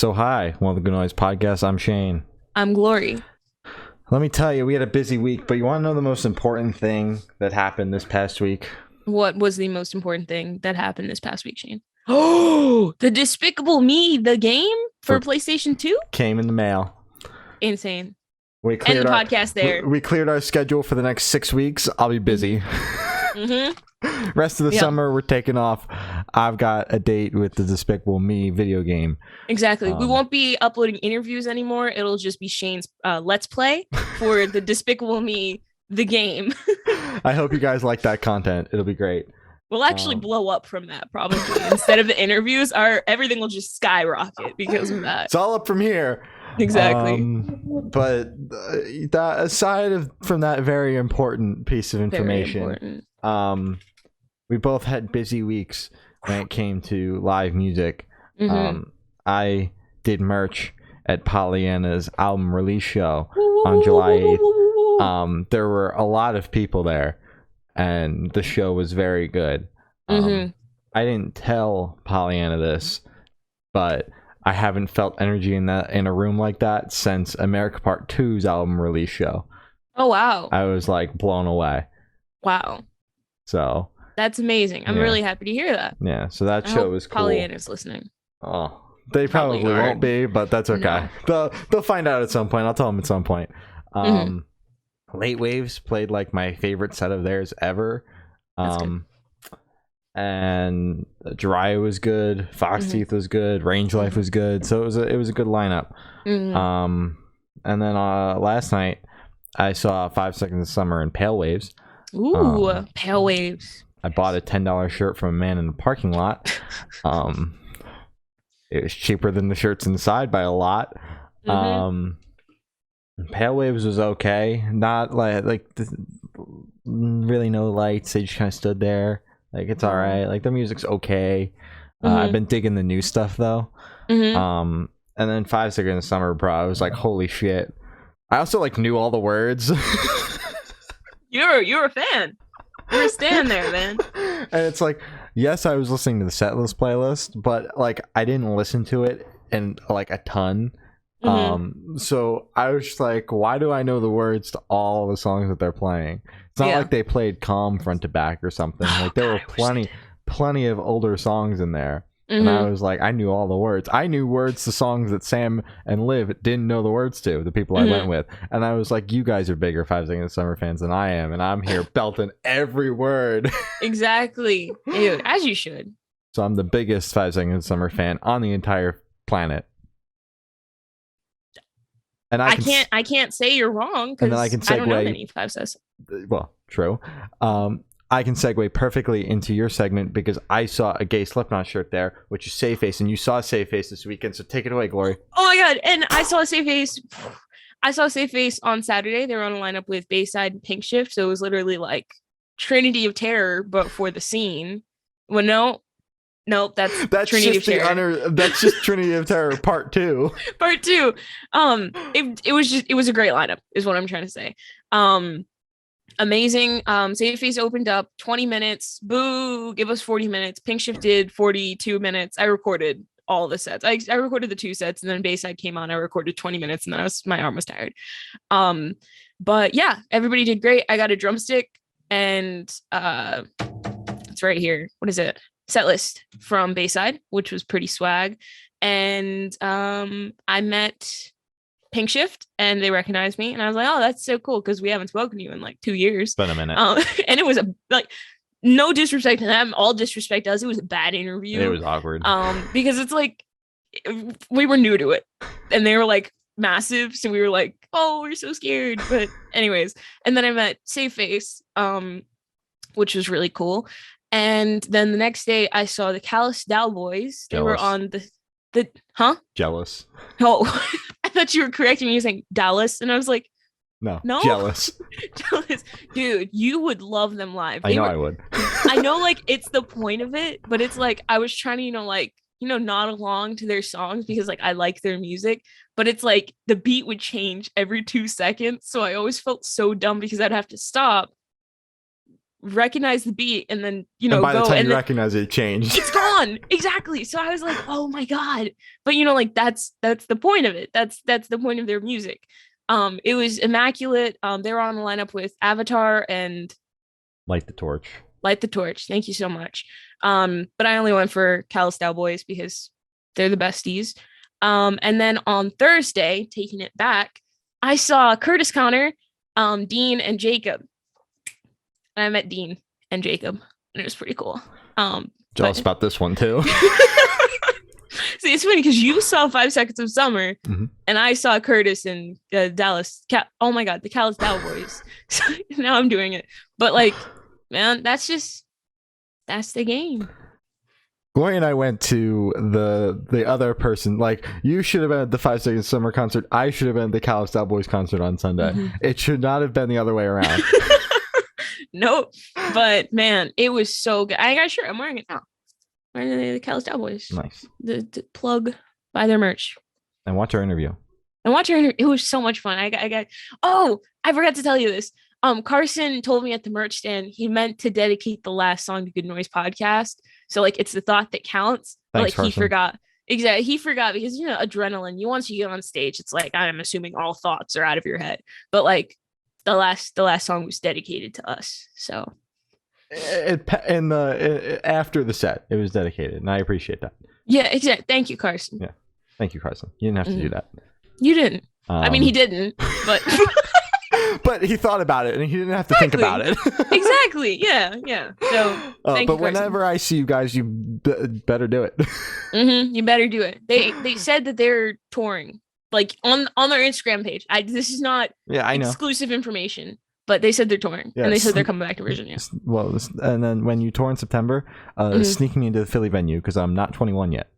So hi, one of the Good Noise podcasts. I'm Shane. I'm Glory. Let me tell you, we had a busy week, but you want to know the most important thing that happened this past week? What was the most important thing that happened this past week, Shane? Oh, the Despicable Me, the game for PlayStation 2? Came in the mail. Insane. We End cleared the our podcast there. we cleared our schedule for the next 6 weeks. I'll be busy. Mm-hmm. Rest of the summer, we're taking off. I've got a date with the Despicable Me video game. Exactly. We won't be uploading interviews anymore. It'll just be Shane's Let's Play for the Despicable Me, the game. I hope you guys like that content. It'll be great. We'll actually blow up from that, probably. Instead of the interviews, everything will just skyrocket because of that. It's all up from here. Exactly. But that aside from that very important piece of information, we both had busy weeks when it came to live music. Mm-hmm. I did merch at Pollyanna's album release show on July 8th. There were a lot of people there, and the show was very good. I didn't tell Pollyanna this, but I haven't felt energy in a room like that since America Part 2's album release show. Oh, wow. I was like blown away. Wow. So that's amazing. I'm really happy to hear that. Yeah, so that show was cool. Pollyanna's listening. Oh, they probably won't be, but that's okay. No. They'll find out at some point. I'll tell them at some point. Late Waves played like my favorite set of theirs ever. And Dry was good. Fox Teeth was good. Range Life was good. So it was a good lineup. And then last night I saw 5 Seconds of Summer and Pale Waves. Ooh, Pale Waves. I bought a $10 shirt from a man in the parking lot. It was cheaper than the shirts inside by a lot. Pale Waves was okay. Not like really no lights. They just kind of stood there. Like, it's all right. Like, the music's okay. I've been digging the new stuff though. And then 5 Seconds of Summer, bro, I was like, holy shit. I also like knew all the words. You're a fan. You're a stan there, man. And it's like, yes, I was listening to the setlist playlist, but like I didn't listen to it in like a ton. So I was just like, why do I know the words to all the songs that they're playing? It's not like they played Calm front to back or something. Like there were plenty of older songs in there. And I was like, I knew all the words. I knew words to songs that Sam and Liv didn't know the words to, the people I went with. And I was like, you guys are bigger 5 Seconds of Summer fans than I am. And I'm here belting every word. Exactly. Dude, as you should. So I'm the biggest 5 Seconds of Summer fan on the entire planet. And I can't say you're wrong because I don't know many 5 Seconds. Well, true. I can segue perfectly into your segment because I saw a gay Slipknot shirt there, which is Safe Face, and you saw Safe Face this weekend. So take it away, Glory. Oh my god! And I saw Safe Face. I saw Safe Face on Saturday. They were on a lineup with Bayside and Pink Shift, so it was literally like Trinity of Terror, but for the scene. Well, no, that's Trinity of Terror. That's just Trinity of Terror Part 2. Part 2. It was a great lineup, is what I'm trying to say. Amazing. Safe Face opened up 20 minutes. Boo, give us 40 minutes. Pink Shift did 42 minutes. I recorded all the sets. I recorded the 2 sets, and then Bayside came on. I recorded 20 minutes, and then my arm was tired. But yeah, everybody did great. I got a drumstick, and it's right here. What is it? Set list from Bayside, which was pretty swag. And I met Pink Shift, and they recognized me, and I was like, oh, that's so cool, because we haven't spoken to you in like 2 years. It's been a minute. And it was no disrespect to them, all disrespect to us. It was a bad interview. It was awkward. Because it's like we were new to it, and they were like massive, so we were like, oh, we're so scared. But anyways, and then I met Safe Face, which was really cool. And then the next day I saw the Callous Dow Boys. They were on the Jealous. Oh, I thought you were correcting me saying Dallas, and I was like, no, Jealous. Jealous. Dude, you would love them live. I would. I know, like, it's the point of it, but it's like I was trying to, nod along to their songs because like I like their music, but it's like the beat would change every 2 seconds, so I always felt so dumb because I'd have to stop, recognize the beat and then and by go the time and you recognize it, it changed. it's gone. Exactly. So I was like, oh my god. But like that's the point of it. That's the point of their music. It was immaculate. They were on the lineup with Avatar and Light the Torch. Thank you so much. But I only went for Callous Cowboys because they're the besties. And then on Thursday, taking it back, I saw Curtis Connor, Dean, and Jacob. And I met Dean and Jacob, and it was pretty cool. Jealous about this one too. See, it's funny because you saw 5 Seconds of Summer, and I saw Curtis and Dallas. Oh my god, the Callous Cowboys. So now I'm doing it, but like, man, that's the game. Gloria and I went to the other person. Like, you should have been at the 5 Seconds of Summer concert. I should have been at the Callous Cowboys concert on Sunday. It should not have been the other way around. Nope. But man, it was so good. I got a shirt. I'm wearing it now. The Callous Cowboys. Nice. The plug, buy their merch. And watch our interview. It was so much fun. I forgot to tell you this. Carson told me at the merch stand he meant to dedicate the last song to Good Noise Podcast. So like it's the thought that counts. Thanks, like he Carson. forgot. Exactly. He forgot because adrenaline. Once you get on stage, it's like I'm assuming all thoughts are out of your head. But like the last song was dedicated to us. So after the set, it was dedicated, and I appreciate that. Yeah, exactly. Thank you, Carson. Yeah, thank you, Carson. You didn't have to do that. You didn't. I mean, he didn't, but but he thought about it, and he didn't have to think about it. Exactly. Yeah. So, but whenever I see you guys, you better do it. You better do it. They said that they're touring, like on their Instagram page. This is not exclusive information, but they said they're touring, and they said they're coming back to Virginia. Well, and then when you tour in September, sneak me into the Philly venue because I'm not 21 yet,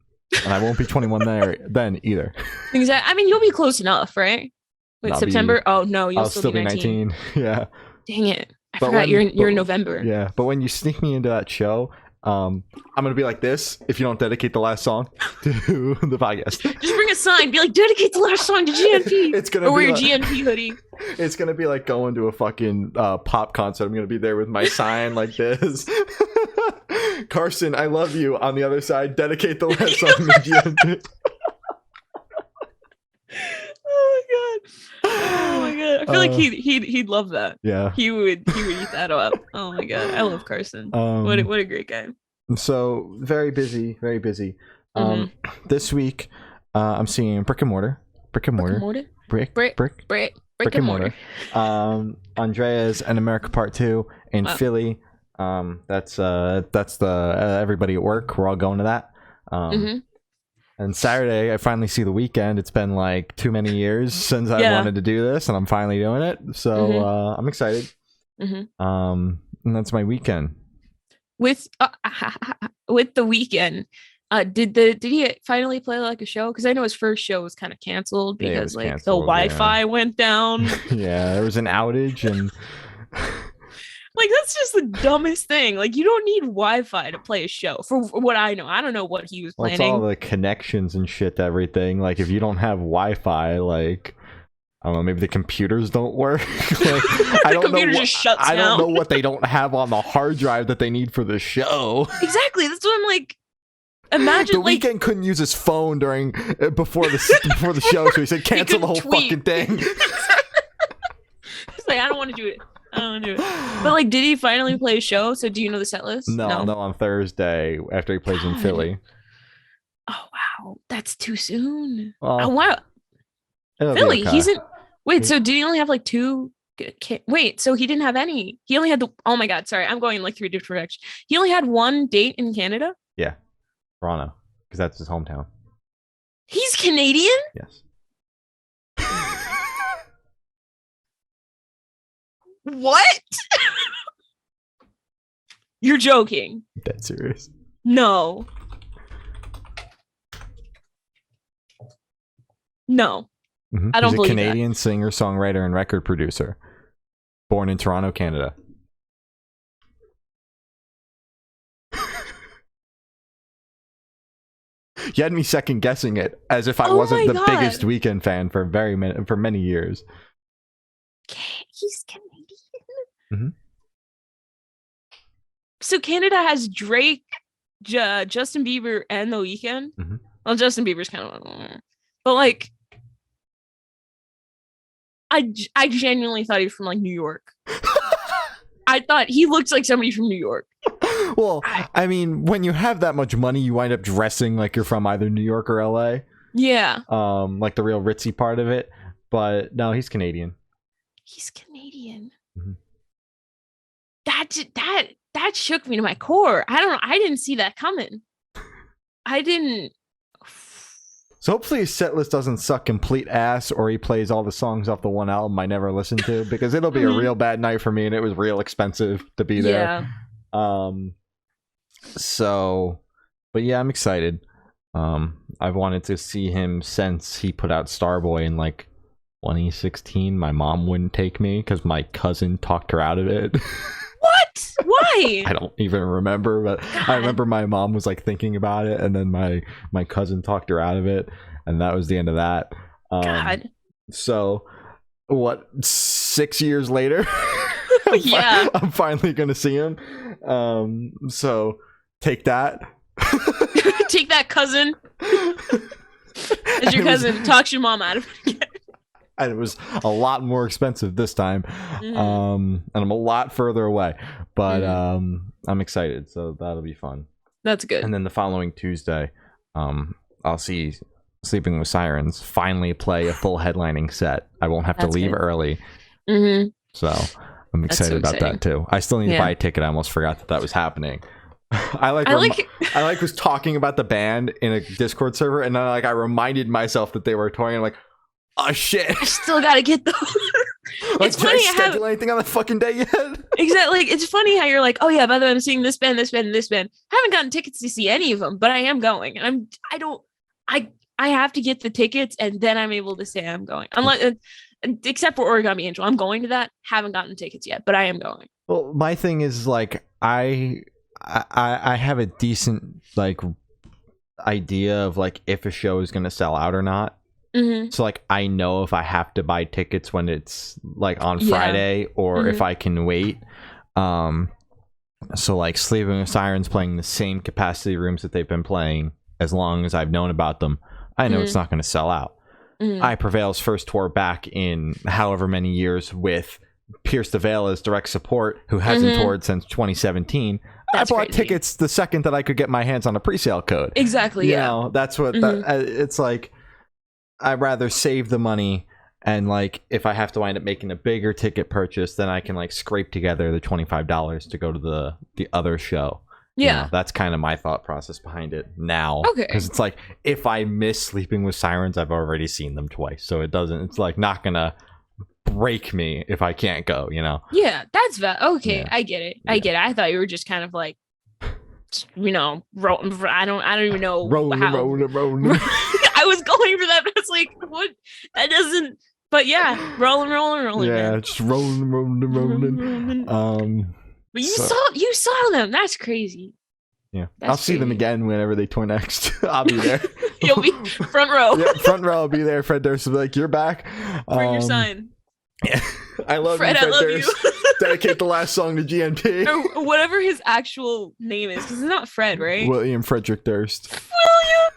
and I won't be 21 there then either. Exactly. I mean, you'll be close enough, right? Wait, September? Oh no, I'll still be 19. Yeah. Dang it! I forgot you're in November. Yeah, but when you sneak me into that show, I'm gonna be like this if you don't dedicate the last song to the podcast. Just bring a sign, be like, dedicate the last song to GNP. It's gonna wear your GNP hoodie. It's gonna be like going to a fucking pop concert. I'm gonna be there with my sign like this. Carson, I love you. On the other side, dedicate the last song to GNP. Oh my god! I feel like he'd love that. Yeah, he would eat that up. Oh my god, I love Carson. What a great guy. So very busy. This week, I'm seeing Brick and Mortar. Brick and Mortar. Andrea's and America Part 2 in Philly. That's the everybody at work. We're all going to that. And Saturday, I finally see The Weeknd. It's been like too many years since I wanted to do this, and I'm finally doing it. So I'm excited. And that's my weekend. With The Weeknd, did he finally play like a show? Because I know his first show was kind of canceled because the Wi-Fi went down. Yeah, there was an outage and. Like, that's just the dumbest thing. Like, you don't need Wi-Fi to play a show. For what I know, I don't know what he was planning. It's all the connections and shit to everything. Like, if you don't have Wi-Fi, like, I don't know, maybe the computers don't work. Like, I don't know what they don't have on the hard drive that they need for the show. Exactly. That's what I'm like. Imagine The Weeknd couldn't use his phone before the show, so he said cancel the whole fucking thing. He's like, I don't want to do it. But like, did he finally play a show? So do you know the set list? No, on Thursday after he plays in Philly. Oh wow, that's too soon. Well, wow. Philly, he's in. Wait, so did he only have like 2? Wait, so he didn't have any. He only had the. Oh my god, sorry, I'm going in like 3 different directions. He only had 1 date in Canada. Yeah, Toronto, because that's his hometown. He's Canadian? Yes. What? You're joking. Dead serious. No. I don't believe that. He's a Canadian singer, songwriter, and record producer. Born in Toronto, Canada. You had me second guessing it as if I wasn't the biggest Weeknd fan for many years. He's Canadian. So Canada has Drake, Justin Bieber, and The Weeknd. Mm-hmm. Well, Justin Bieber's kind of, but like, I genuinely thought he was from like New York. I thought he looked like somebody from New York. Well, I mean, when you have that much money, you wind up dressing like you're from either New York or LA. Yeah. Like the real ritzy part of it. But no, he's Canadian. He's Canadian. Mm-hmm. That shook me to my core. I don't know. I didn't see that coming. I didn't. So hopefully his set list doesn't suck complete ass, or he plays all the songs off the one album I never listened to, because it'll be a real bad night for me, and it was real expensive to be there. Yeah. So, but yeah, I'm excited. I've wanted to see him since he put out Starboy in like 2016. My mom wouldn't take me because my cousin talked her out of it. What? Why? I don't even remember, but God. I remember my mom was like thinking about it, and then my cousin talked her out of it, and that was the end of that. God. So, what? 6 years later, yeah, I'm finally gonna see him. So take that. Take that, cousin. As your cousin talks your mom out of it again. And it was a lot more expensive this time. And I'm a lot further away, but I'm excited, so that'll be fun. That's good. And then the following Tuesday, I'll see Sleeping with Sirens finally play a full headlining set. I won't have to leave early. So I'm excited about that too. I still need to buy a ticket. I almost forgot that was happening. I was talking about the band in a Discord server, and then I reminded myself that they were touring. I'm like, oh shit! I still gotta get those. It's funny. Did I schedule anything on the fucking day yet? Exactly. Like, it's funny how you're like, oh yeah, by the way, I'm seeing this band, this band, and this band. I haven't gotten tickets to see any of them, but I am going. And I have to get the tickets, and then I'm able to say I'm going. Unless, except for Origami Angel, I'm going to that. Haven't gotten tickets yet, but I am going. Well, my thing is like I have a decent like idea of like if a show is gonna sell out or not. So like I know if I have to buy tickets when it's like on Friday or if I can wait. So like Sleeping with Sirens playing the same capacity rooms that they've been playing as long as I've known about them. I know it's not going to sell out. I Prevail's first tour back in however many years with Pierce the Veil as direct support, who hasn't toured since 2017. That's I bought tickets the second that I could get my hands on a pre-sale code. Exactly. You know, that's what it's like. I'd rather save the money, and like if I have to wind up making a bigger ticket purchase, then I can like scrape together the $25 to go to the other show. Yeah, you know, that's kind of my thought process behind it now. Okay, because it's like if I miss Sleeping with Sirens, I've already seen them twice, so it's like not gonna break me if I can't go. You know? Yeah, that's okay. Yeah. I get it. I get it. I thought you were just kind of like, you know, I don't even know rolling. I was going for that, but it's like, what? That doesn't. But yeah, rolling. Yeah, man. Just rolling. But you saw them. That's crazy. Yeah, I'll see them again whenever they tour next. I'll be there. You'll be front row. Yeah, front row. I'll be there. Fred Durst will be like, "You're back." Bring your sign. Yeah, I love Fred, you, Fred I love Durst. you. Dedicate the last song to GNP. Or whatever his actual name is, because it's not Fred, right? William Frederick Durst. William,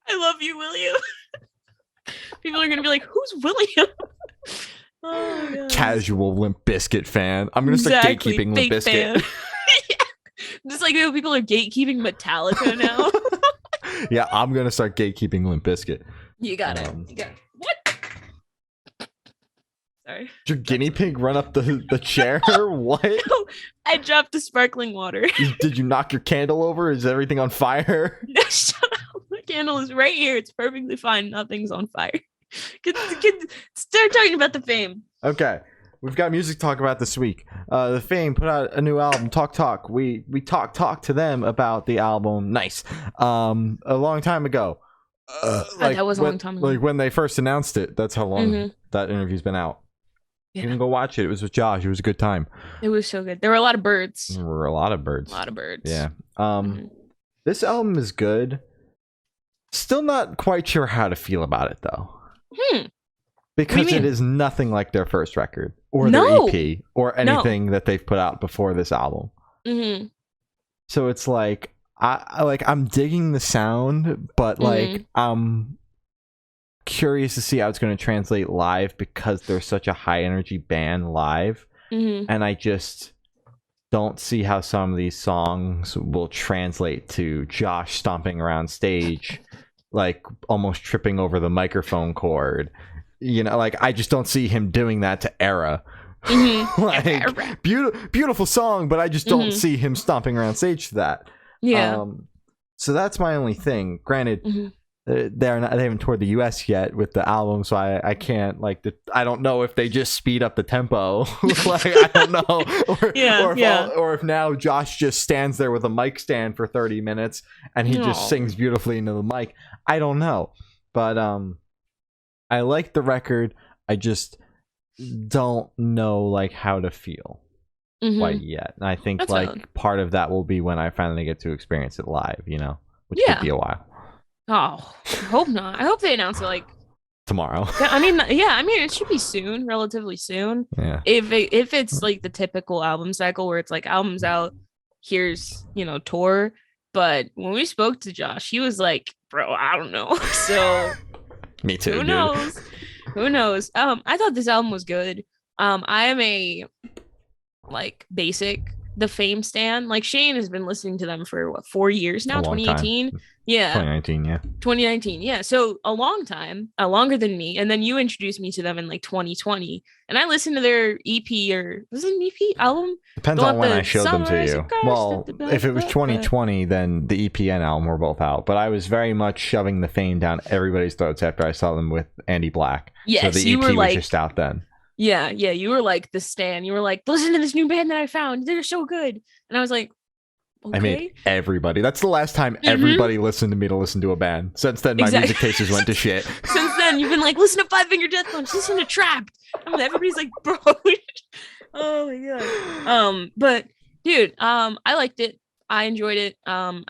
I love you, William. People are gonna be like, "Who's William?" Oh, casual Limp Bizkit fan. I'm gonna start gatekeeping Limp Bizkit. Yeah. Just like people are gatekeeping Metallica now. Yeah, I'm gonna start gatekeeping Limp Bizkit. You got it. What? Sorry. Did your guinea pig run up the chair? What? No, I dropped the sparkling water. Did you knock your candle over? Is everything on fire? Shut up. The candle is right here. It's perfectly fine. Nothing's on fire. Start talking about the Faim. Okay. We've got music to talk about this week. The Faim put out a new album, Talk. We talk to them about the album. Nice. A long time ago. That was a long time ago. Like when they first announced it. That's how long that interview's been out. Yeah. You can go watch it. It was with Josh. It was a good time. It was so good. There were a lot of birds. There were a lot of birds. Yeah. This album is good. Still not quite sure how to feel about it though. Because it is nothing like their first record or their EP or anything that they've put out before this album. So it's like I'm digging the sound, but like I'm curious to see how it's going to translate live because they're such a high energy band live, and I just don't see how some of these songs will translate to Josh stomping around stage, like almost tripping over the microphone cord. You know, like I just don't see him doing that to ERRA. Like beautiful song, but I just don't see him stomping around stage to that. Yeah. So that's my only thing. Granted, they haven't toured the US yet with the album, so I can't I don't know if they just speed up the tempo. Like I don't know, or if now Josh just stands there with a mic stand for 30 minutes and he just sings beautifully into the mic. I don't know, but I like the record. I just don't know like how to feel quite yet, and I think that's like valid. Part of that will be when I finally get to experience it live, you know, which could be a while. Oh, I hope not. I hope they announce it like tomorrow. I mean it should be soon, relatively soon. Yeah. If it's like the typical album cycle where it's like albums out, here's, you know, tour. But when we spoke to Josh, he was like, bro, I don't know. So me too. Who knows? Who knows? I thought this album was good. I am a like basic the Faim stan. Like Shane has been listening to them for what, 4 years now? 2018. Time. Yeah. 2019, yeah. 2019, yeah. So a long time, longer than me. And then you introduced me to them in like 2020. And I listened to their EP, or was it an EP album? Depends on when I showed them to you. Well, if it was 2020, then the EP and album were both out. But I was very much shoving the Faim down everybody's throats after I saw them with Andy Black. Yes, so the EP was like, just out then. Yeah, you were like the stan. You were like, listen to this new band that I found. They're so good. And I was like, okay. I made everybody. That's the last time everybody listened to me to listen to a band. Since then, my music tastes went to shit. Since then, you've been like, listen to Five Finger Death Punch, listen to Trapped. Everybody's like, bro. Oh my god. But dude, I liked it. I enjoyed it. I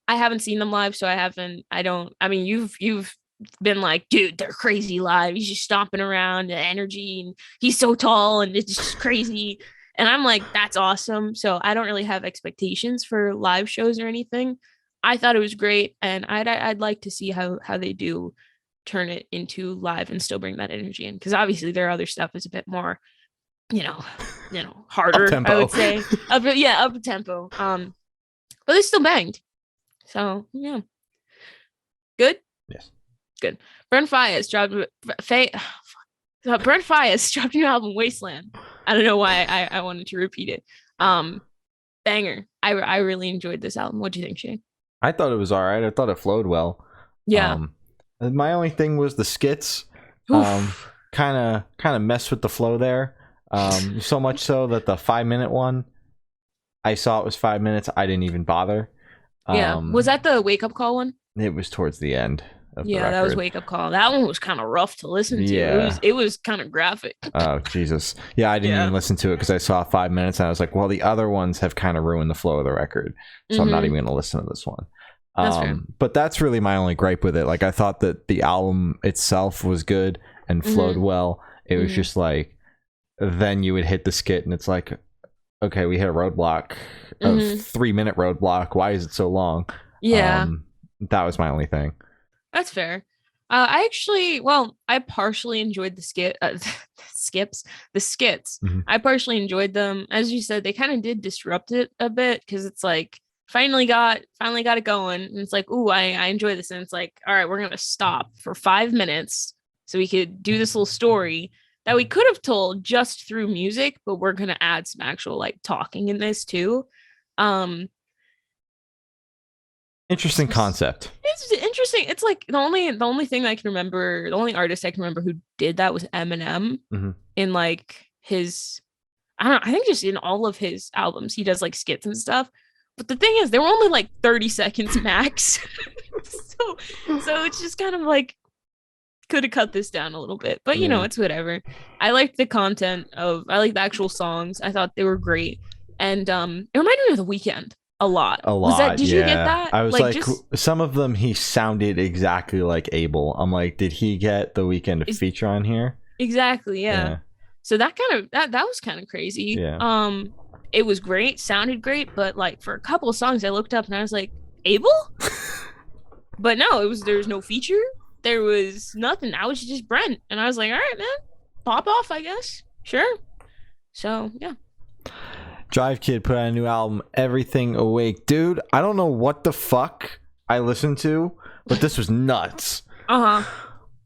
haven't seen them live, so I mean, you've been like, dude, they're crazy live. He's just stomping around, the energy, and he's so tall, and it's just crazy. And I'm like, that's awesome. So I don't really have expectations for live shows or anything. I thought it was great, and I'd like to see how they do turn it into live and still bring that energy in, because obviously their other stuff is a bit more, you know, harder. Up-tempo. I would say, up tempo. But they still banged. So yeah, good. Yes. Good. Brent Faiyaz dropped a new album, Wasteland. I don't know why I wanted to repeat it. Banger. I really enjoyed this album. What do you think, Shane? I thought it was all right. I thought it flowed well. Yeah. My only thing was the skits. Kind of messed with the flow there. So much so that the 5-minute one, I saw it was 5 minutes. I didn't even bother. Yeah. Was that the Wake Up Call one? It was towards the end. Yeah, that was Wake Up Call. That one was kind of rough to listen to. Yeah. It was kind of graphic. Oh, Jesus. Yeah, I didn't even listen to it because I saw 5 minutes and I was like, well, the other ones have kind of ruined the flow of the record. So I'm not even going to listen to this one. But that's really my only gripe with it. Like, I thought that the album itself was good and flowed well. It was just like, then you would hit the skit and it's like, okay, we hit a roadblock, a 3-minute roadblock. Why is it so long? Yeah. That was my only thing. That's fair. I partially enjoyed the skits. I partially enjoyed them. As you said, they kind of did disrupt it a bit because it's like finally got it going, and it's like, ooh, I enjoy this, and it's like, all right, we're gonna stop for 5 minutes so we could do this little story that we could have told just through music, but we're gonna add some actual like talking in this too. Interesting concept. It's interesting. It's like the only thing I can remember, the only artist I can remember who did that was Eminem in like his, I think just in all of his albums, he does like skits and stuff. But the thing is, they were only like 30 seconds max. so it's just kind of like, could have cut this down a little bit, but you know, it's whatever. I liked the content I like the actual songs. I thought they were great. And it reminded me of The Weeknd. A lot. Did you get that? I was like some of them he sounded exactly like Abel. I'm like, did he get The Weeknd to feature on here? Exactly, yeah. So that was kind of crazy. Yeah. it was great, sounded great, but like for a couple of songs, I looked up and I was like, Abel? But no, there was no feature. There was nothing. I was just Brent, and I was like, all right, man, pop off, I guess. Sure. So yeah. Drive Kid put out a new album, Everything Awake. Dude, I don't know what the fuck I listened to, but this was nuts. I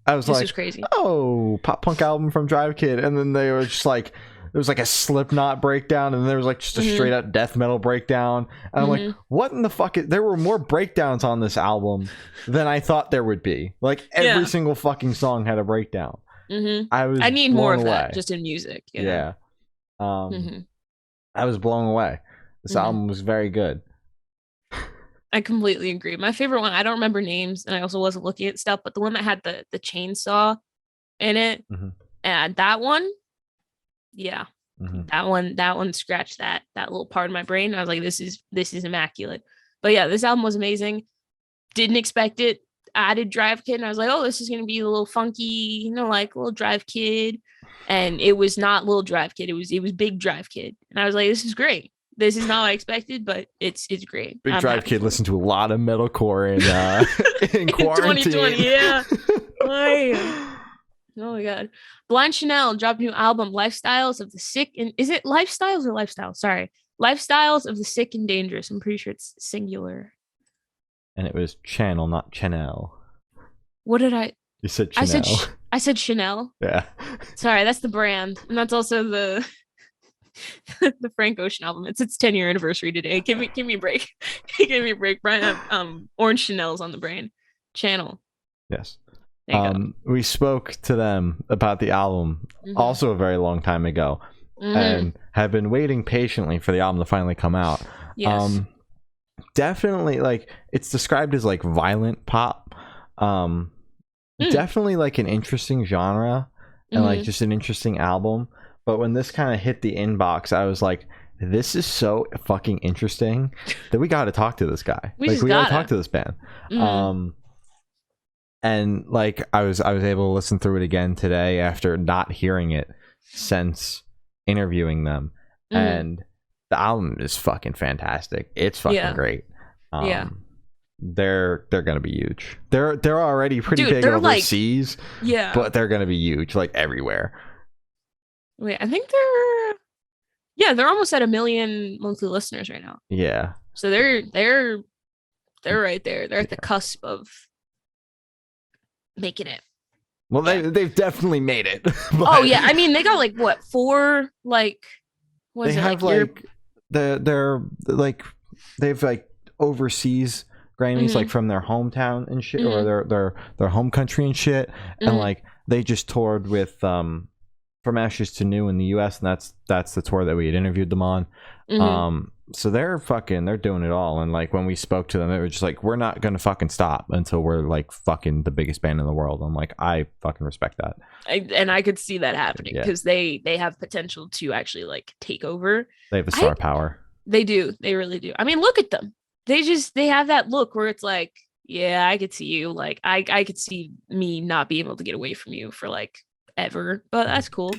was this like, was crazy. Oh, pop punk album from Drive Kid. And then they were just like, there was like a Slipknot breakdown, and there was like just a straight up death metal breakdown. And I'm like, what in the fuck? There were more breakdowns on this album than I thought there would be. Like every single fucking song had a breakdown. I need more of that just in music. Yeah. I was blown away. This album was very good. I completely agree. My favorite one, I don't remember names, and I also wasn't looking at stuff, but the one that had the chainsaw in it, and that one, that one scratched that little part of my brain. I was like, this is immaculate. But yeah, this album was amazing. Didn't expect it. Added Drive Kid, and I was like, oh, this is gonna be a little funky, like little Drive Kid. And it was not little Drive Kid. It was big Drive Kid. And I was like, this is great. This is not what I expected, but it's great. Big Drive Kid listened to a lot of metalcore in quarantine. 2020, yeah. Oh my god. Blind Chanel dropped a new album, Lifestyles of the Sick and is it Lifestyles or Lifestyle? Sorry. Lifestyles of the Sick and Dangerous. I'm pretty sure it's singular. And it was Channel, not Chanel. What did I? You said Chanel. I said Chanel. Yeah. Sorry, that's the brand, and that's also the the Frank Ocean album. It's its 10-year anniversary today. Give me a break. Give me a break. Brian, Orange Chanel's on the brain. Channel. Yes. We spoke to them about the album also a very long time ago, and have been waiting patiently for the album to finally come out. Yes. Definitely, like, it's described as like violent pop. Definitely like an interesting genre and like just an interesting album. But when this kind of hit the inbox, I was like, this is so fucking interesting that we got to talk to this guy. We got to talk to this band. And like I was able to listen through it again today after not hearing it since interviewing them, and the album is fucking fantastic. It's fucking great. They're gonna be huge. They're already pretty big overseas. Like, but they're gonna be huge like everywhere. Wait, I think they're almost at 1 million monthly listeners right now. Yeah. So they're right there. They're at the cusp of making it. Well, they've definitely made it. Oh yeah, I mean they got like what 4 like. What is they it, have like they're like they've like overseas Grammys like from their hometown and shit, or their home country and shit, and like they just toured with From Ashes to New in the US, and that's the tour that we had interviewed them on. So they're doing it all, and like when we spoke to them, it was just like, we're not gonna fucking stop until we're like fucking the biggest band in the world. I'm like, I fucking respect that. I could see that happening because they have potential to actually like take over. They have the star power. They do. They really do. I mean, look at them. They have that look where it's like, yeah, I could see you. Like I could see me not being able to get away from you for like ever, but that's cool.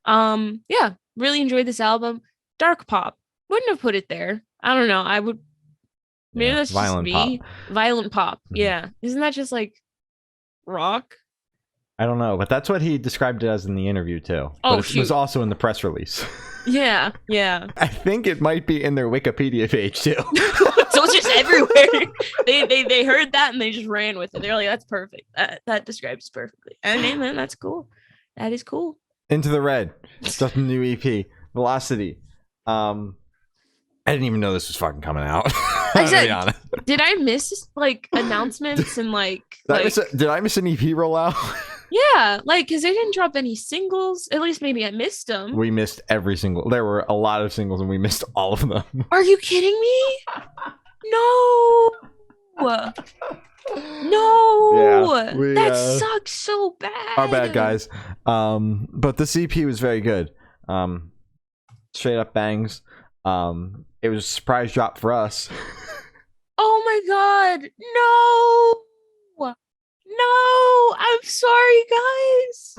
Yeah, really enjoyed this album. Dark pop. Wouldn't have put it there. I don't know. I would. Maybe that's violent just me. Pop. Violent pop. Yeah. Isn't that just like rock? I don't know, but that's what he described it as in the interview too. Oh, but it was also in the press release. Yeah. I think it might be in their Wikipedia page too. So it's just everywhere. They heard that and they just ran with it. They're like, that's perfect. That describes it perfectly. And man, that's cool. That is cool. Into the Red. Stuff in the new EP. Velocity. I didn't even know this was fucking coming out. Did I miss like announcements and like did I miss an EP rollout? Yeah, like because they didn't drop any singles. At least maybe I missed them. We missed every single. There were a lot of singles and we missed all of them. Are you kidding me? No. No. Yeah, that sucks so bad. Our bad, guys. But the EP was very good. Straight up bangs. It was a surprise drop for us. Oh my god, no, I'm sorry, guys.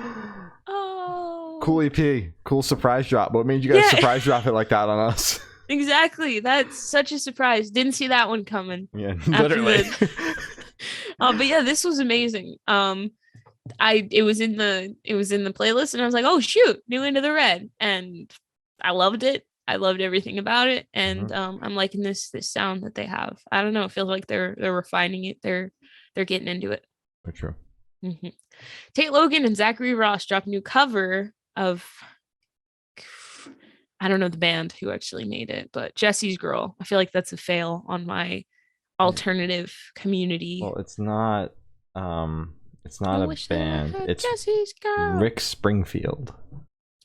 Oh, cool EP, cool surprise drop. What made you guys surprise drop it like that on us? Exactly. That's such a surprise. Didn't see that one coming. Yeah, literally. But yeah, this was amazing. It was in the playlist, and I was like, oh shoot, new Into the Red, and I loved it. I loved everything about it, and I'm liking this sound that they have. I don't know. It feels like they're refining it. They're getting into it. For true. Tate Logan and Zachary Ross dropped a new cover of, I don't know the band who actually made it, but Jesse's Girl. I feel like that's a fail on my alternative community. Well, it's not a band. It's Jesse's Girl. Rick Springfield.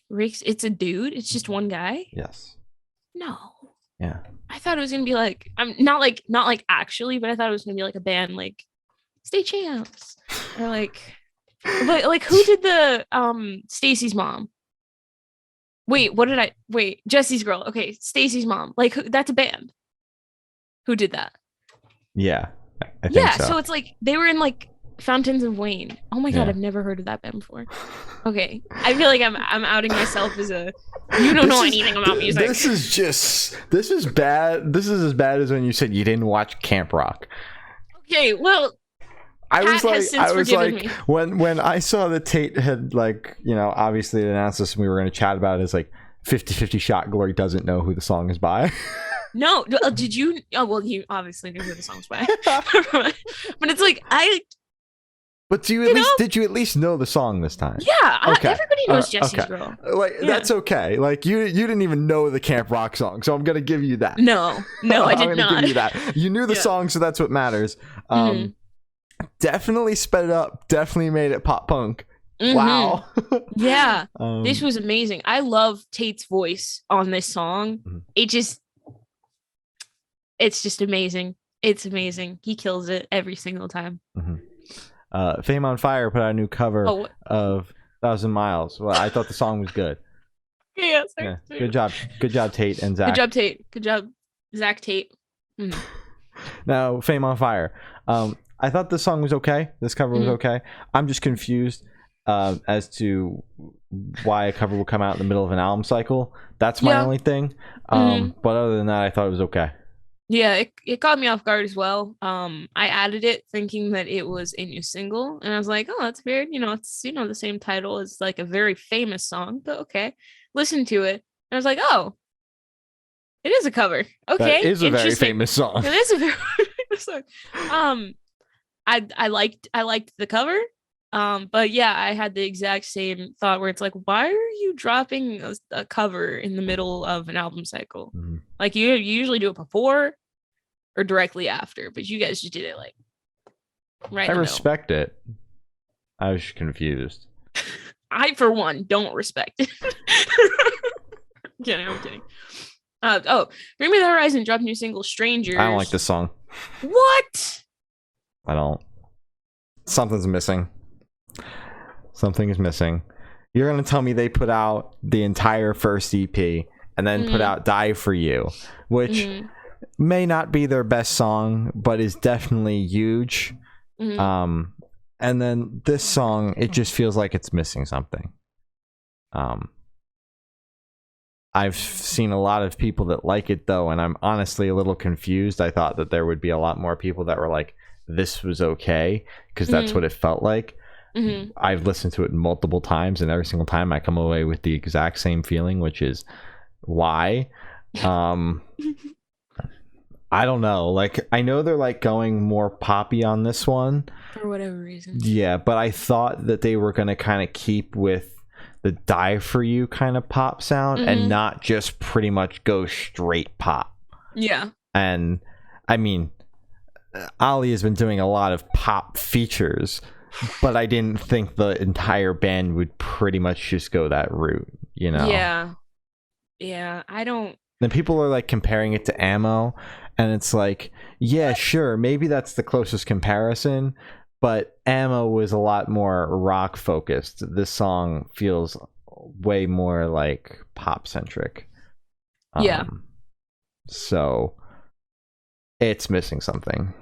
It's a dude. It's just one guy. Yes. No. Yeah. I thought it was gonna be like, I'm not like actually, but I thought it was gonna be like a band like Stay Champs or like who did the Stacy's mom? Wait, Jesse's Girl. Okay, Stacy's mom. Like that's a band. Who did that? Yeah. I think so it's like they were in like Fountains of Wayne. Oh my god, I've never heard of that band before. Okay, I feel like I'm outing myself as a you don't know anything about music. This is bad. This is as bad as when you said you didn't watch Camp Rock. Okay, well, I was like, when I saw that Tate had obviously announced this and we were going to chat about it, it's like 50-50 shot Glory doesn't know who the song is by. No, did you? Oh well, you obviously knew who the song was by. But it's like But did you at least know the song this time? Yeah, okay. Everybody knows Jesse's Girl. That's okay. Like you didn't even know the Camp Rock song, so I'm gonna give you that. No, I did not. Give you that. You knew the song, so that's what matters. Definitely sped it up. Definitely made it pop punk. Wow. Yeah, this was amazing. I love Tate's voice on this song. It's just amazing. It's amazing. He kills it every single time. Faim on Fire put out a new cover of 1,000 Miles. Well, I thought the song was good. Yeah. Good job, Tate and Zach. Good job, Zach Tate. Now, Faim on Fire. I thought the song was okay. This cover was okay. I'm just confused as to why a cover would come out in the middle of an album cycle. That's my only thing. But other than that, I thought it was okay. Yeah, it caught me off guard as well. I added it thinking that it was a new single, and I was like, oh, that's weird. It's the same title as like a very famous song, but okay. Listen to it, and I was like, oh, it is a cover. Okay, that is a very famous song. It is a very famous song. I liked the cover. But yeah, I had the exact same thought where it's like, why are you dropping a cover in the middle of an album cycle? Like you usually do it before or directly after, but you guys just did it like right. I respect it. I was confused. I, for one, don't respect it. I'm kidding. Bring Me the Horizon dropped new single Strangers. I don't like this song. What? I don't. Something's missing. Something is missing. You're going to tell me they put out the entire first EP and then put out Die For You, which may not be their best song, but is definitely huge. And then this song, it just feels like it's missing something. I've seen a lot of people that like it, though, and I'm honestly a little confused. I thought that there would be a lot more people that were like, this was okay, because that's what it felt like. I've listened to it multiple times, and every single time I come away with the exact same feeling, which is why. I don't know. Like, I know they're like going more poppy on this one for whatever reason. Yeah, but I thought that they were going to kind of keep with the Die For You kind of pop sound and not just pretty much go straight pop. Yeah. And I mean, Ali has been doing a lot of pop features, but I didn't think the entire band would pretty much just go that route, Yeah, I don't. Then people are like comparing it to Ammo, and it's like, yeah, sure, maybe that's the closest comparison, but Ammo was a lot more rock focused. This song feels way more like pop centric. So it's missing something.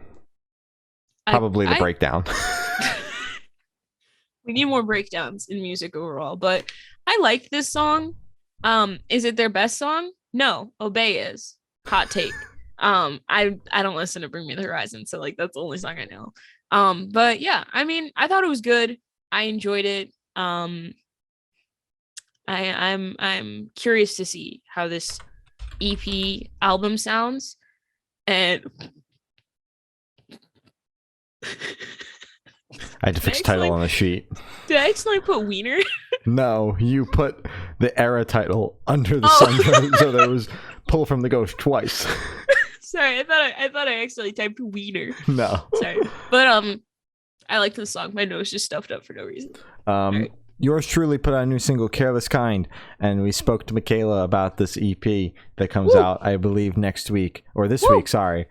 Probably the breakdown. We need more breakdowns in music overall, but I like this song. Is it their best song? No, Obey is. Hot take. I don't listen to Bring Me the Horizon, so like that's the only song I know. But yeah, I mean, I thought it was good. I enjoyed it. I'm curious to see how this EP album sounds. And I had to fix title on the sheet. Did I accidentally put Wiener? No, you put the ERRA title under the sun, so there was pull from the ghost twice. Sorry, I thought I accidentally typed Wiener. No. Sorry. But I like the song. My nose just stuffed up for no reason. Right. Yours truly put out a new single, Careless Kind, and we spoke to Michaela about this EP that comes out, I believe, next week, or this week, sorry.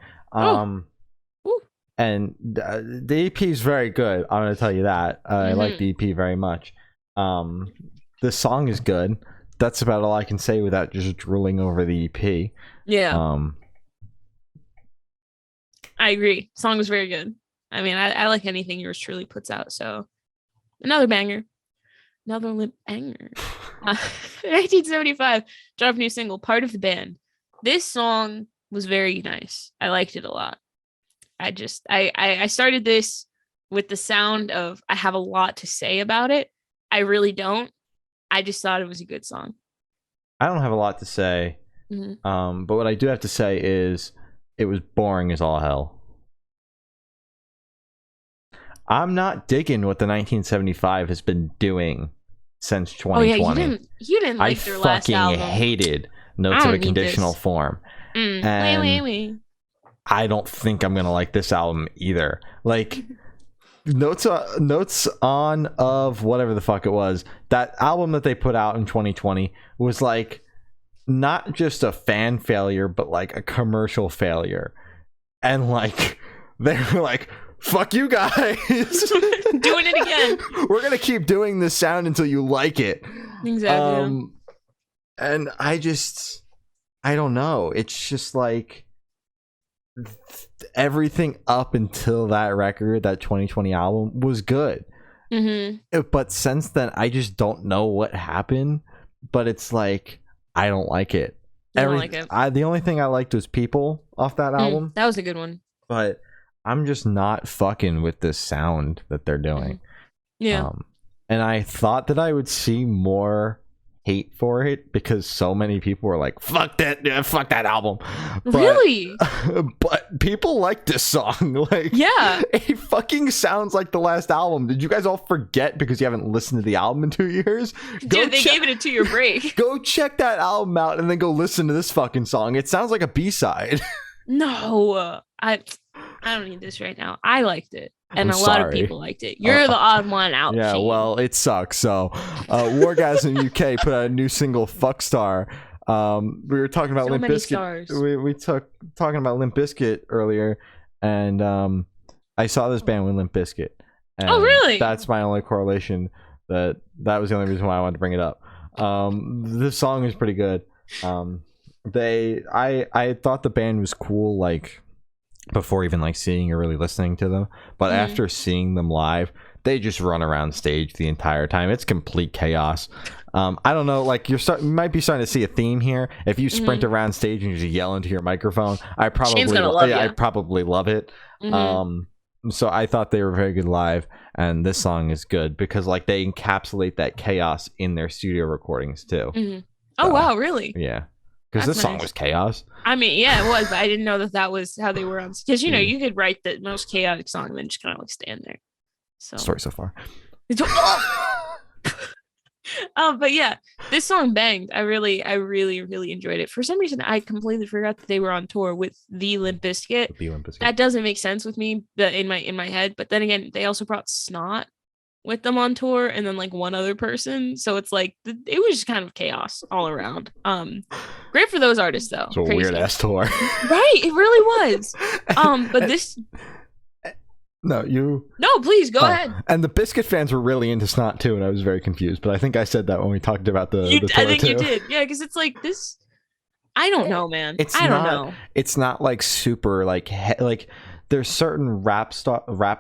And the EP is very good. I'm going to tell you that. I like the EP very much. The song is good. That's about all I can say without just drooling over the EP. Yeah. I agree. Song was very good. I mean, I like anything yours truly puts out. So another banger. Another limp banger. 1975, dropped a new single, Part of the Band. This song was very nice. I liked it a lot. I started this with the sound of I have a lot to say about it. I really don't. I just thought it was a good song. I don't have a lot to say. But what I do have to say is it was boring as all hell. I'm not digging what the 1975 has been doing since 2020. Oh yeah, you didn't like their last album. I fucking hated Notes of a Conditional Form. And I don't think I'm gonna like this album either. Like Notes on of whatever the fuck it was, that album that they put out in 2020 was like not just a fan failure, but like a commercial failure. And like they were like, fuck you guys. Doing it again. We're gonna keep doing this sound until you like it. Exactly. And I don't know. It's just like everything up until that record, that 2020 album, was good. But since then, I just don't know what happened. But it's like I don't like it. The only thing I liked was People off that album. That was a good one. But I'm just not fucking with this sound that they're doing. Yeah. And I thought that I would see more hate for it because so many people were like, fuck that album. But, really? But people like this song. Like, yeah, it fucking sounds like the last album. Did you guys all forget because you haven't listened to the album in 2 years? Dude, they gave it a 2-year break. Go check that album out and then go listen to this fucking song. It sounds like a B-side. No, I don't need this right now. I liked it. And a lot of people liked it. You're the odd one out. Yeah, well, it sucks. So, Wargasm UK put out a new single, Fuckstar. We were talking about Limp Bizkit. We talking about Limp Bizkit earlier, and I saw this band with Limp Bizkit. Oh, really? That's my only correlation. That was the only reason why I wanted to bring it up. This song is pretty good. I thought the band was cool, like, before even like seeing or really listening to them, but after seeing them live, they just run around stage the entire time. It's complete chaos. I don't know, like you might be starting to see a theme here. If you sprint around stage and you just yell into your microphone, I probably love it. So I thought they were very good live, and this song is good because like they encapsulate that chaos in their studio recordings too. Oh wow, really? Yeah. Because this song was chaos. I mean, yeah, it was, but I didn't know that was how they were on. Because, you know, you could write the most chaotic song and then just kind of like stand there. So story so far. But yeah, this song banged. I really enjoyed it. For some reason, I completely forgot that they were on tour with the Limp Bizkit. That doesn't make sense with me in my head. But then again, they also brought Snot with them on tour, and then like one other person. So it's like it was just kind of chaos all around. Great for those artists though. So a weird ass tour. Right, it really was. But this. No, please go ahead. And the Biscuit fans were really into Snot too, and I was very confused. But I think I said that when we talked about the tour I think too. you did, yeah, because it's like this. I don't know, man. I don't know. It's not like super like there's certain rap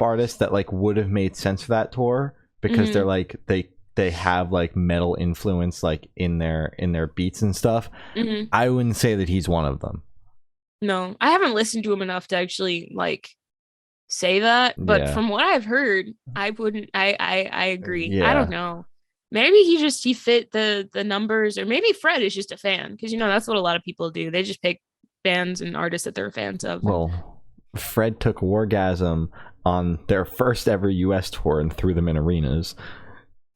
artists that like would have made sense for that tour because they're like they they have like metal influence like in their beats and stuff. Mhm. I wouldn't say that he's one of them. No, I haven't listened to him enough to actually like say that, but Yeah. from what I've heard, I wouldn't. I agree. I Yeah. don't know. Maybe he fit the numbers, or maybe Fred is just a fan, because that's what a lot of people do. They just pick bands and artists that they're fans of. Well, Fred took Wargasm on their first ever US tour and threw them in arenas.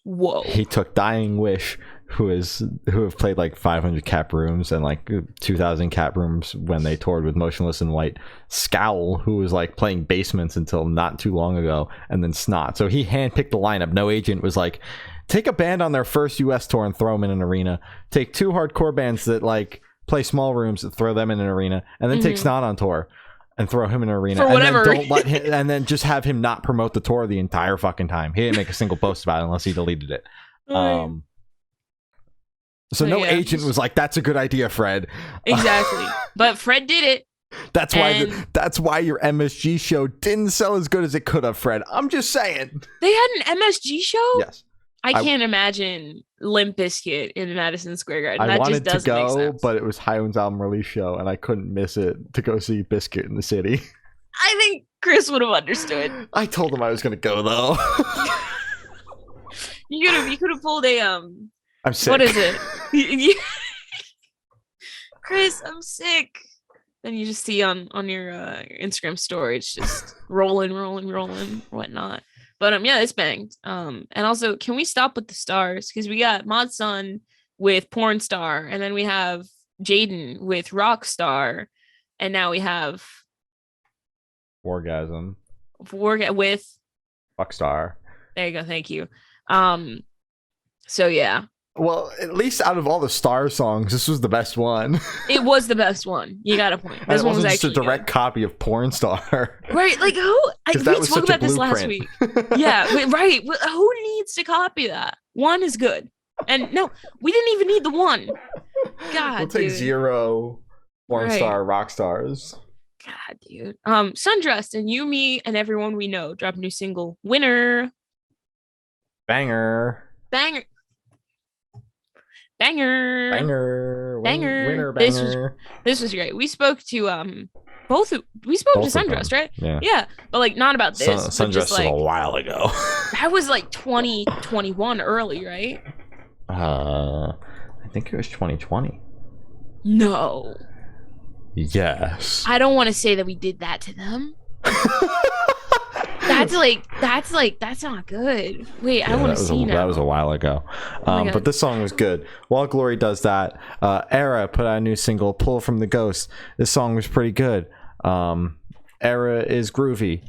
Whoa. He took Dying Wish, who have played like 500 cap rooms and like 2,000 cap rooms when they toured with Motionless in White, Scowl, who was like playing basements until not too long ago, and then Snot. So he handpicked the lineup. No agent was like, take a band on their first US tour and throw them in an arena. Take 2 hardcore bands that like play small rooms and throw them in an arena, and then take Snot on tour and throw him in an arena, for whatever. and then don't let him, and then just have him not promote the tour the entire fucking time. He didn't make a single post about it unless he deleted it. So no agent was like, "That's a good idea, Fred." Exactly, but Fred did it. That's why your MSG show didn't sell as good as it could have, Fred. I'm just saying. They had an MSG show. Yes. I can't imagine Limp Bizkit in Madison Square Garden. I that wanted just to doesn't go, make sense. but it was Highland's album release show, and I couldn't miss it to go see Bizkit in the city. I think Chris would have understood. I told him I was going to go, though. You could have pulled a I'm sick. What is it? Chris, I'm sick. Then you just see on your Instagram story, it's just rolling, whatnot. But yeah, it's banged. And also, can we stop with the stars? Because we got Mod Sun with Porn Star, and then we have Jaden with Rockstar, and now we have Orgasm with Rockstar. There you go. Thank you. So yeah. Well, at least out of all the Star songs, this was the best one. It was the best one. You got a point. This one was just actually a direct copy of Porn Star. Right? Like who? We spoke about this last week. Yeah. Right. Who needs to copy that? One is good, and no, we didn't even need the one. God, we'll take dude. 0 Porn Star rock stars. God, dude. Sundressed and You, Me, and Everyone We Know drop a new single. Winner. Banger. Winner. Winner banger. This was great. We spoke to Sundressed, right? Yeah. But like not about this. Sundressed was a while ago. That was like 2021 early, right? I think it was 2020. No. Yes. I don't want to say that we did that to them. That's not good. Wait, I want to see now. That was a while ago. But this song was good. While Glory does that, ERRA put out a new single, Pull from the Ghost. This song was pretty good. ERRA is groovy,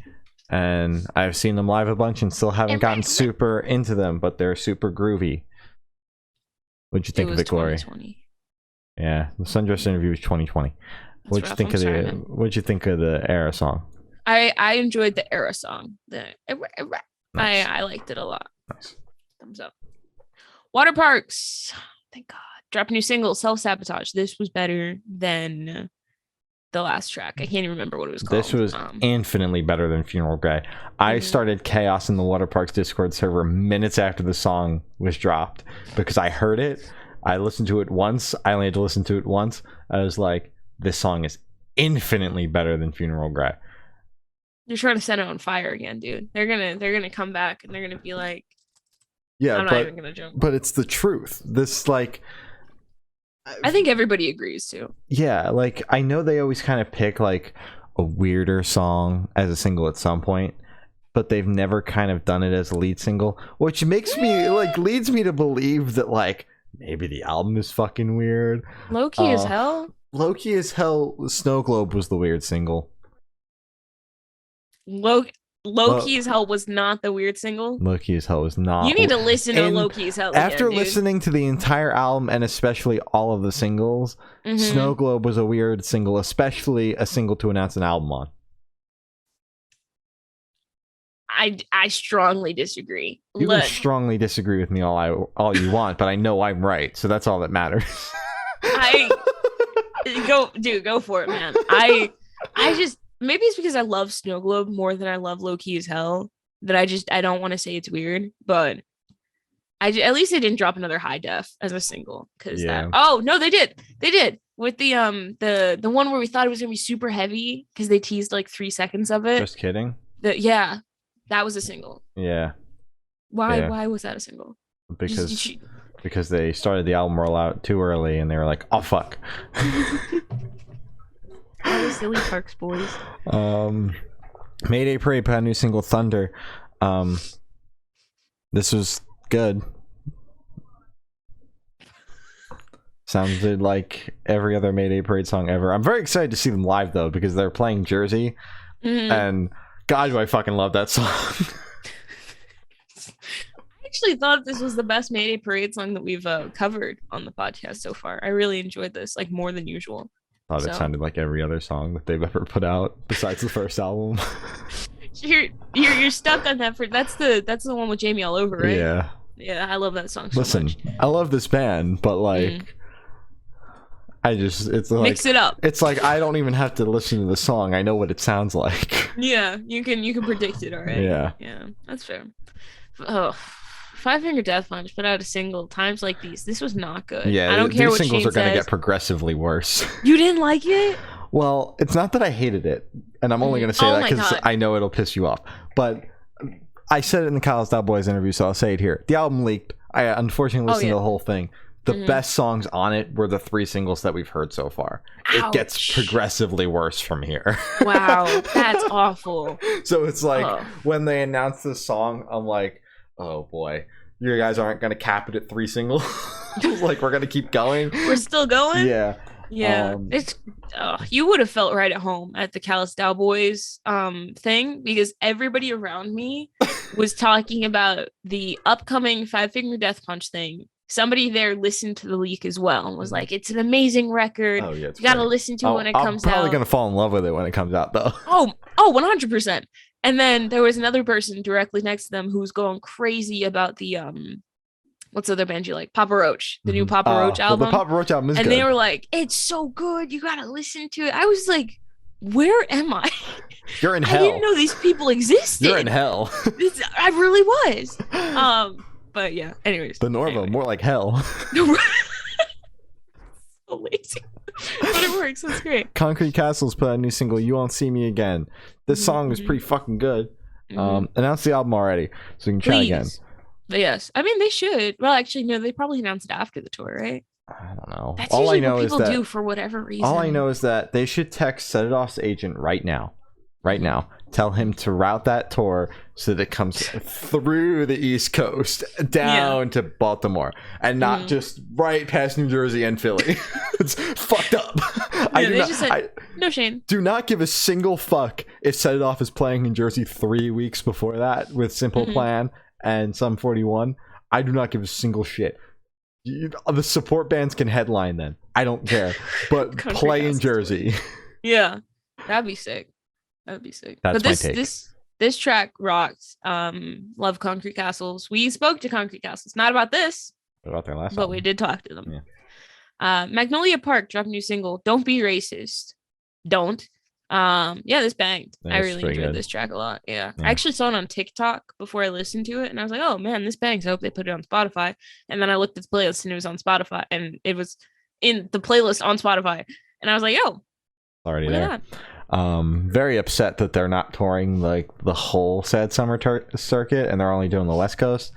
and I've seen them live a bunch and still haven't gotten super into them, but they're super groovy. What'd you think of it, Glory? 2020. Yeah, the Sundress interview was 2020. What'd you think of the ERRA song? I enjoyed the ERRA song. Nice. I liked it a lot. Nice. Thumbs up. Waterparks. Thank God. Drop a new single, Self Sabotage. This was better than the last track. I can't even remember what it was called. This was infinitely better than Funeral Grey. I started chaos in the Waterparks Discord server minutes after the song was dropped because I heard it. I listened to it once. I only had to listen to it once. I was like, this song is infinitely better than Funeral Grey. You're trying to set it on fire again, dude. They're gonna come back and they're gonna be like, yeah, I'm not even gonna joke. But it's the truth. This like, I think everybody agrees too. Yeah, like I know they always kind of pick like a weirder song as a single at some point, but they've never kind of done it as a lead single, which makes me leads me to believe that like maybe the album is fucking weird. Low-key as hell. Low-key as hell. Snow Globe was the weird single. Low-key as hell was not the weird single. Low-key as hell was not. You need to listen to Low-key as hell after again, listening to the entire album and especially all of the singles. Snow Globe was a weird single, especially a single to announce an album on. I strongly disagree. You can strongly disagree with me all you want, but I know I'm right, so that's all that matters. Go for it, man. I just, maybe it's because I love Snow Globe more than I love Low-key as hell that I don't want to say it's weird, but At least they didn't drop another High Def as a single because Yeah. that. Oh no, they did with the one where we thought it was gonna be super heavy because they teased like 3 seconds of it. Just kidding. Yeah, that was a single. Yeah. Why? Yeah. Why was that a single? Because they started the album rollout too early and they were like, oh fuck. All the silly Parks boys. Mayday Parade put out a new single, Thunder. This was good. Sounded like every other Mayday Parade song ever. I'm very excited to see them live though, because they're playing Jersey, and God, do I fucking love that song. I actually thought this was the best Mayday Parade song that we've covered on the podcast so far. I really enjoyed this, like more than usual. Thought it sounded like every other song that they've ever put out besides the first album. You're stuck on that that's the one with Jamie all over, right? Yeah, I love that song so much. I love this band, but like it's like mix it up. It's like I don't even have to listen to the song. I know what it sounds like. Yeah, you can predict it, all right? Yeah, that's fair. Oh, Five Finger Death Punch put out a single, Times Like These. This was not good. Yeah, I don't care what singles Shane are going to says. get progressively worse. You didn't like it? Well, it's not that I hated it, and I'm only going to say that because I know it'll piss you off. But I said it in the College Boys interview, so I'll say it here. The album leaked. I unfortunately listened to the whole thing. The best songs on it were the 3 singles that we've heard so far. Ouch. It gets progressively worse from here. Wow, that's awful. So it's like when they announced this song, I'm like, oh boy, you guys aren't going to cap it at 3 singles. Like, we're going to keep going. We're still going? Yeah. It's you would have felt right at home at the Callous Boys thing, because everybody around me was talking about the upcoming Five Finger Death Punch thing. Somebody there listened to the leak as well and was like, it's an amazing record. Oh, yeah, you gotta listen to it when it comes out. I'm probably gonna fall in love with it when it comes out though. Oh, 100%. And then there was another person directly next to them who was going crazy about the what's the other band you like? Papa Roach, the new Papa Roach album. Well, the Papa Roach album is good. And they were like, it's so good, you gotta listen to it. I was like, where am I? You're in hell. I didn't know these people existed. You're in hell. I really was. But yeah, anyways. The Norva, more like hell. So lazy. But it works, that's great. Concrete Castles put out a new single, You Won't See Me Again. This song is pretty fucking good. Announced the album already, so you can try again. But yes, I mean they should. Well, actually, no, they probably announced it after the tour, right? I don't know. That's all I know what people do for whatever reason. All I know is that they should text Set It Off's agent right now. Tell him to route that tour so that it comes through the East Coast down to Baltimore and not just right past New Jersey and Philly. It's fucked up. No, Shane. Do not give a single fuck if Set It Off is playing in Jersey 3 weeks before that with Simple Plan and Sum 41. I do not give a single shit. The support bands can headline then. I don't care. But play in Jersey. Yeah, that'd be sick. That'd be sick. That's but my take. This track rocked. Love Concrete Castles. We spoke to Concrete Castles, not about this, about their last but album. we did talk to them. Yeah. Magnolia Park dropped a new single, Don't Be Racist. Don't. This banged. I really enjoyed this track a lot. Yeah. I actually saw it on TikTok before I listened to it, and I was like, oh man, this bangs. I hope they put it on Spotify. And then I looked at the playlist and it was on Spotify, and it was in the playlist on Spotify. And I was like, yo, already there. Very upset that they're not touring like the whole Sad Summer circuit and they're only doing the West Coast.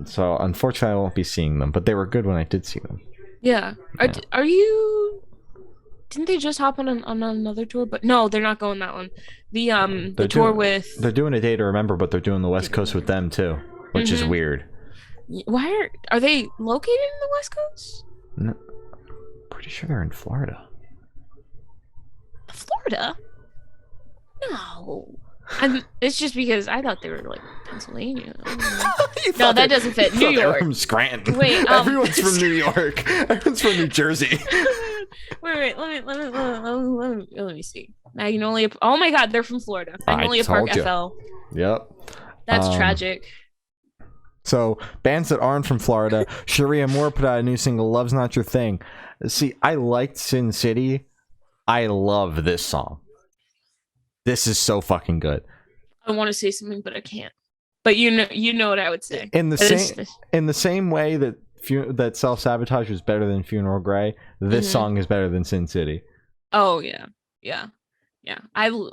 So unfortunately I won't be seeing them, but they were good when I did see them. Yeah. Are you? Didn't they just hop on another tour? But no, they're not going that one. The tour with. They're doing A Day to Remember, but they're doing the West Coast with them too, which is weird. Why are they located in the West Coast? No, pretty sure they're in Florida. Florida? No. It's just because I thought they were like Pennsylvania. No, that doesn't fit. New York. From Scranton. Wait, everyone's from New York. Everyone's from New Jersey. Wait. Let me see. Magnolia. Oh my God, they're from Florida. Magnolia Park FL. Yep. That's tragic. So bands that aren't from Florida, Sharia Moore put out a new single, Love's Not Your Thing. See, I liked Sin City. I love this song. This is so fucking good. I want to say something, but I can't. But you know what I would say. In the same way that Self Sabotage was better than Funeral Grey, this song is better than Sin City. Oh yeah.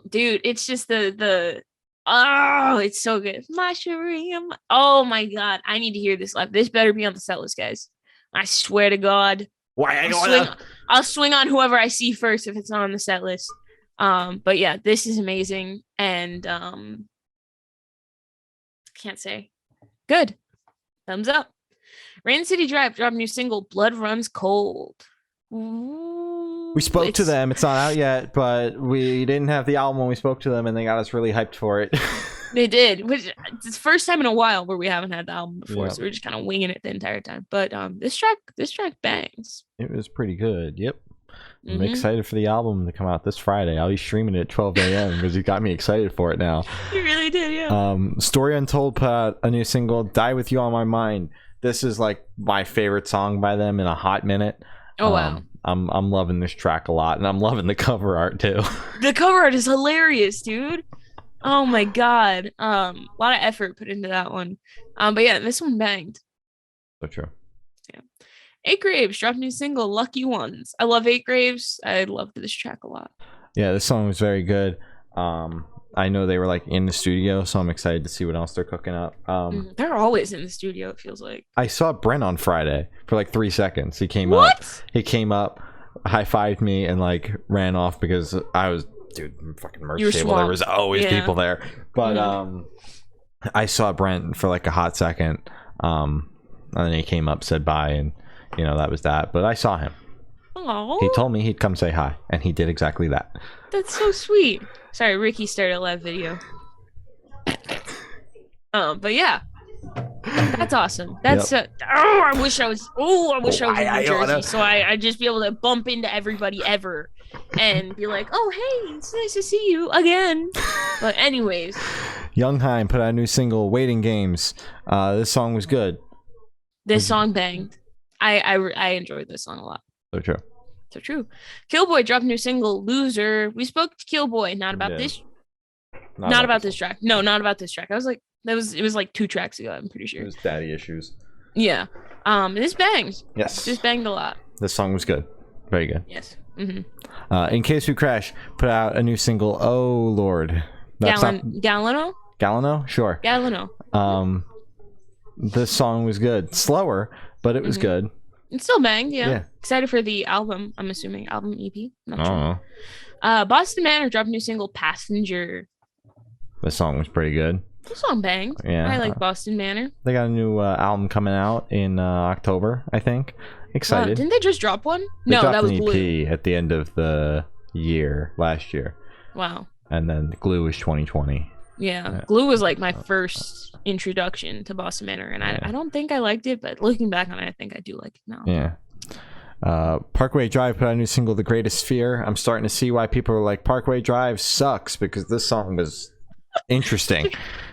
Dude, it's just the oh, it's so good. My Shariam. Oh my god, I need to hear this live. This better be on the set list, guys. I swear to God. I'll swing on whoever I see first if it's not on the set list. But yeah, this is amazing, and can't say good. Thumbs up. Rain City Drive dropped new single Blood Runs Cold. Ooh, we spoke to them. It's not out yet, but we didn't have the album when we spoke to them, and they got us really hyped for it. They did, which it's the first time in a while where we haven't had the album before, so we're just kind of winging it the entire time. But this track bangs. It was pretty good. Yep. I'm excited for the album to come out this Friday. I'll be streaming it at 12 a.m. because you got me excited for it now. You really did, yeah. Story Untold put out a new single, Die With You On My Mind. This is like my favorite song by them in a hot minute. Oh, wow. I'm loving this track a lot, and I'm loving the cover art too. The cover art is hilarious, dude. Oh my god. A lot of effort put into that one. But yeah, this one banged. So true. Yeah. 8 Graves dropped a new single, Lucky Ones. I love 8 Graves. I loved this track a lot. Yeah, this song was very good. I know they were like in the studio, so I'm excited to see what else they're cooking up. They're always in the studio, it feels like. I saw Brent on Friday for like 3 seconds. He came up, high-fived me, and like ran off because I was, dude, fucking merch table. Swamped. There was always people there. But I saw Brent for like a hot second. And then he came up, said bye, and that was that. But I saw him. Aww. He told me he'd come say hi, and he did exactly that. That's so sweet. Sorry, Ricky started a live video. But yeah, that's awesome. That's I wish I was in New Jersey, so I'd just be able to bump into everybody ever and be like, "Oh, hey, it's nice to see you again." But anyways, Young Haim put out a new single, Waiting Games. This song was good. This song banged. I enjoyed this song a lot. So true. So true. Killboy dropped a new single, Loser. We spoke to Killboy, not about this. Not about this track. No, not about this track. I was like, it was like 2 tracks ago, I'm pretty sure. It was Daddy Issues. Yeah. This bangs. Yes. This banged a lot. This song was good. Very good. Yes. In Case We Crash put out a new single, Oh Lord. Galano? Galano? Sure. Galano. This song was good. Slower, but it was good. It's still banged, yeah. Excited for the album, I'm assuming. Album EP? Not sure. Boston Manor dropped a new single, Passenger. This song was pretty good. This song banged. Yeah. I like Boston Manor. They got a new album coming out in October, I think. Excited. Wow, didn't they just drop one? No, that was Glue. EP at the end of the year, last year. Wow. And then Glue was 2020. Yeah. Glue was like my first introduction to Boston Manor, and I don't think I liked it, but looking back on it, I think I do like it now. Yeah. Parkway Drive put out a new single, The Greatest Fear. I'm starting to see why people are like, Parkway Drive sucks, because this song was interesting.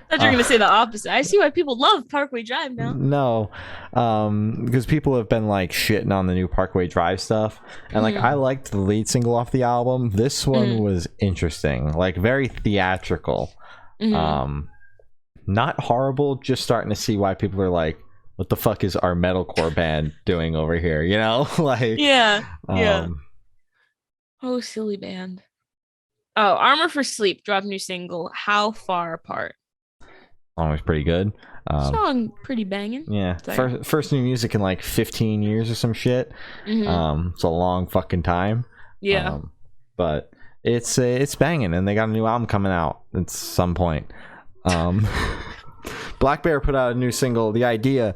I thought you were going to say the opposite. I see why people love Parkway Drive now. No, because people have been like shitting on the new Parkway Drive stuff, and like I liked the lead single off the album. This one was interesting, like very theatrical. Not horrible, just starting to see why people are like, what the fuck is our metalcore band doing over here, like oh, silly band. Oh, Armor for Sleep dropped a new single, How Far Apart. Song was pretty good. Song pretty banging. Yeah, first new music in like 15 years or some shit. It's a long fucking time. Yeah, but it's banging, and they got a new album coming out at some point. Black Bear put out a new single, The Idea.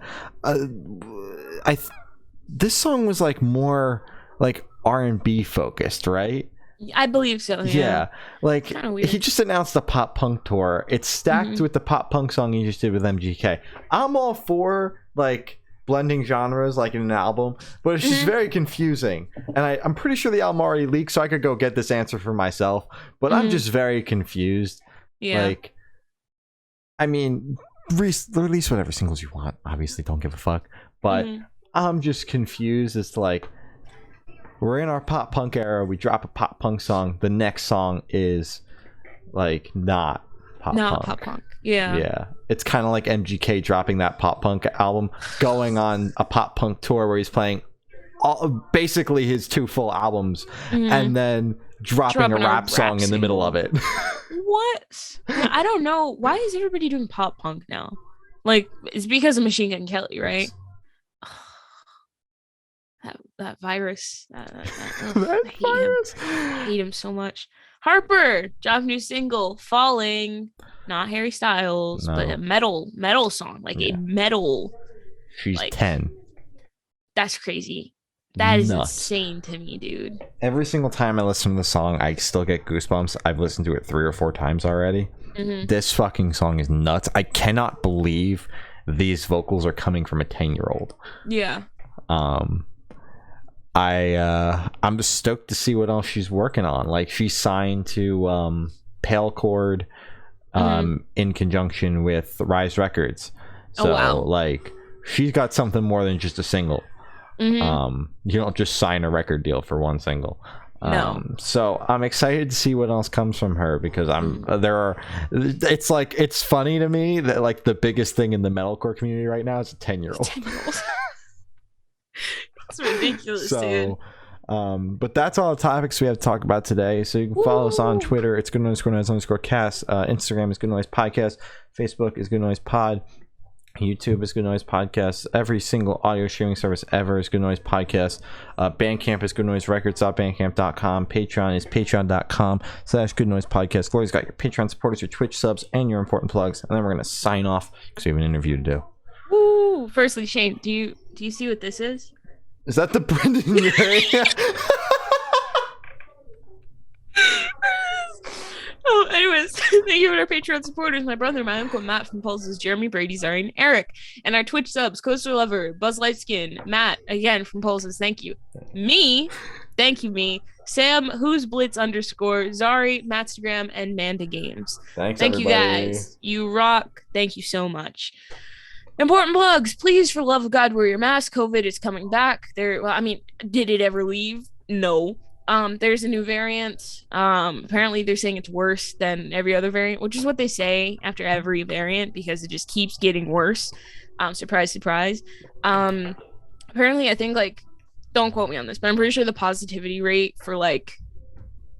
This song was like more like R&B focused, right? I believe so. Yeah. Like he just announced a pop punk tour. It's stacked with the pop punk song he just did with MGK. I'm all for like blending genres like in an album, but it's just very confusing. And I'm pretty sure the album already leaked, so I could go get this answer for myself. But I'm just very confused. Yeah. Like, I mean, release whatever singles you want. Obviously, don't give a fuck. But I'm just confused as to like, we're in our pop punk era. We drop a pop punk song. The next song is like not pop Not punk. pop punk. Yeah. Yeah, it's kind of like MGK dropping that pop punk album, going on a pop punk tour where he's playing basically his 2 full albums, and then dropping a rap song in the middle of it. What? No, I don't know. Why is everybody doing pop punk now? Like, it's because of Machine Gun Kelly, right? That virus. I hate him so much. Harper, drop new single, Falling. Not Harry Styles, but a metal song, like a metal. She's like, 10. That's crazy. That is insane to me, dude. Every single time I listen to the song, I still get goosebumps. I've listened to it 3 or 4 times already. This fucking song is nuts. I cannot believe these vocals are coming from a 10-year-old. Yeah. I'm just stoked to see what else she's working on. Like, she's signed to Pale Chord in conjunction with Rise Records. So like, she's got something more than just a single. You don't just sign a record deal for one single. So I'm excited to see what else comes from her, because it's funny to me that like the biggest thing in the metalcore community right now is a 10-year-old. It's ridiculous, dude. But that's all the topics we have to talk about today. So you can follow us on Twitter. It's goodnoise_cast. Instagram is Good Noise Podcast. Facebook is Good Noise Pod. YouTube is Good Noise Podcast. Every single audio streaming service ever is Good Noise Podcast. Bandcamp is goodnoiserecords.bandcamp.com. Patreon is patreon.com/Good Noise Podcast. Glory's got your Patreon supporters, your Twitch subs, and your important plugs. And then we're going to sign off because we have an interview to do. Woo! Firstly, Shane, do you see what this is? Is that the Brendan Urie? Oh, anyways, thank you to our Patreon supporters, my brother, my uncle, Matt from Pulses, Jeremy, Brady, Zari, and Eric, and our Twitch subs, Coaster Lover, Buzz Lightskin, Matt, again from Pulses, thank you. Thank you, Sam, Who's Blitz _ Zari, Mattstagram, and Manda Games. Thank everybody. You guys. You rock. Thank you so much. Important plugs, please, for the love of God, wear your mask. COVID is coming back. Did it ever leave? No. There's a new variant. Apparently they're saying it's worse than every other variant, which is what they say after every variant, because it just keeps getting worse. Surprise, surprise. Apparently, I think, like, don't quote me on this, but I'm pretty sure the positivity rate for like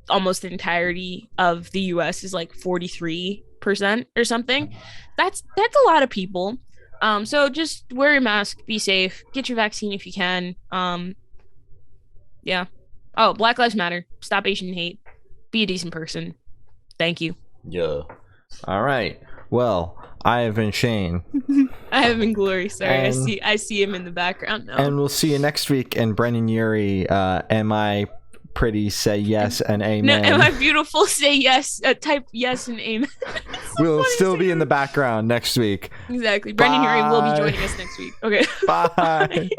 almost the entirety of the US is like 43% or something. That's a lot of people. So just wear your mask, be safe, get your vaccine if you can. Yeah. Oh, Black Lives Matter. Stop Asian hate. Be a decent person. Thank you. Yeah. All right. Well, I have been Shane. I have been Glory. Sorry, I see him in the background now. And we'll see you next week. And Brendan Urie, am I pretty? Say yes and amen. No, am I beautiful? Say yes. Type yes and amen. We'll still be in the background next week. Exactly. Brendan Urie will be joining us next week. Okay. Bye.